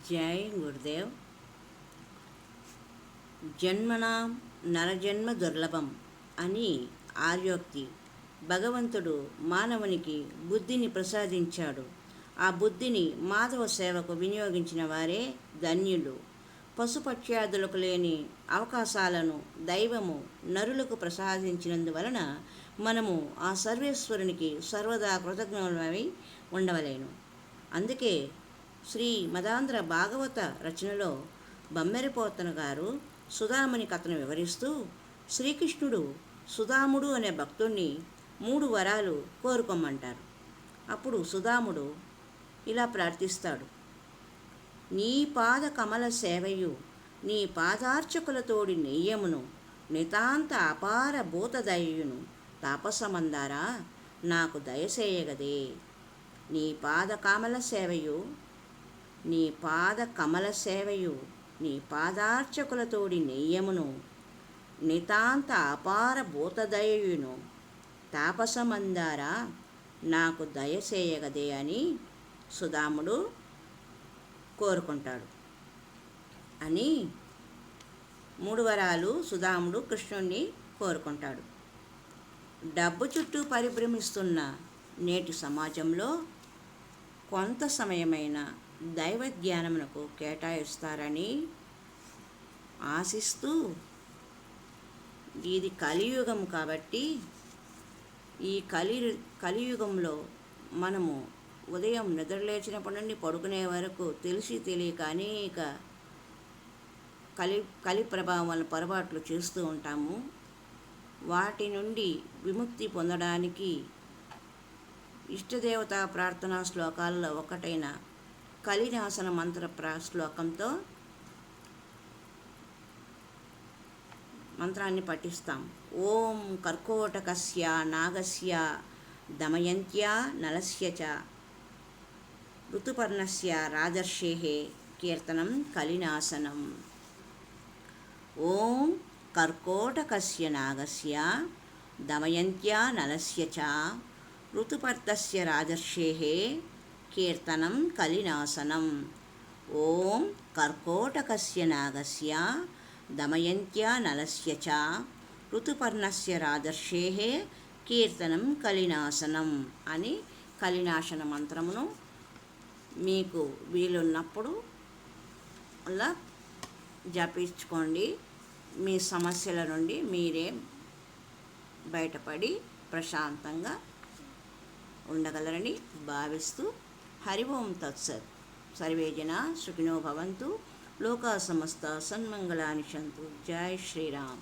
జై గురుదేవ్. జన్మనాం నరజన్మ దుర్లభం అని ఆర్యోక్తి. భగవంతుడు మానవునికి బుద్ధిని ప్రసాదించాడు. ఆ బుద్ధిని మాధవ సేవకు వినియోగించిన వారే ధన్యులు. పశుపక్ష్యాదులకు లేని అవకాశాలను దైవము నరులకు ప్రసాదించినందువలన మనము ఆ సర్వేశ్వరునికి సర్వదా కృతజ్ఞులమై ఉండవలేను. అందుకే శ్రీ మదాంధ్ర భాగవత రచనలో బమ్మెరపోతన గారు సుధాముని కథను వివరిస్తూ, శ్రీకృష్ణుడు సుధాముడు అనే భక్తుణ్ణి 3 వరాలు కోరుకోమంటారు. అప్పుడు సుధాముడు ఇలా ప్రార్థిస్తాడు: నీ పాద కమల సేవయు నీ పాదార్చకులతోడి నెయ్యమును నితాంత అపార భూతదయ్యును తాపసమందారా నాకు దయసేయగదే. నీ పాద కమల సేవయు నీ పాద కమల సేవయు నీ పాదార్చకులతోడి నెయ్యమును నితాంత అపార భూతదయ్యును తాపసమందారా నాకు దయసేయగదే అని సుధాముడు కోరుకుంటాడు. అని 3 వరాలు సుధాముడు కృష్ణుణ్ణి కోరుకుంటాడు. డబ్బు చుట్టూ పరిభ్రమిస్తున్న నేటి సమాజంలో కొంత సమయమైన దైవ ధ్యానమునకు కేటాయిస్తారని ఆశిస్తూ, ఇది కలియుగం కాబట్టి ఈ కలియుగంలో మనము ఉదయం నిద్రలేచినప్పటి నుండి పడుకునే వరకు తెలిసి తెలియక అనేక కలి ప్రభావం వల్ల పొరపాట్లు చేస్తూ ఉంటాము. వాటి నుండి విముక్తి పొందడానికి ఇష్టదేవతా ప్రార్థనా శ్లోకాల్లో ఒకటైన కలినాశన మంత్ర శ్లోకంతో మంత్రాన్ని పఠిస్తాం. ఓం కర్కోటకస్య నాగస్య దమయంత్యా నలస్య చ ఋతుపర్ణస్య రాజర్షేః కీర్తనం కలినాశనం. ఓం కర్కోటకస్య నాగస్య దమయంత్యా నలస్య చ ఋతుపర్ణస్య రాజర్షేః కీర్తనం కలినాశనం. ఓం కర్కోటకస్య నాగస్య దమయంత్యా నలస్య చ ఋతుపర్ణస్య రాజర్షేః కీర్తనం కలినాశనం అని కలినాశన మంత్రమును మీకు వీలున్నప్పుడు అలా జపించుకోండి. మీ సమస్యల నుండి మీరే బయటపడి ప్రశాంతంగా ఉండగలరని భావిస్తూ హరి ఓం తత్సత్. సర్వే జనా సుఖినో భవంతు. లోకా సమస్త సన్మంగళాని సంతు. జై శ్రీరామ్.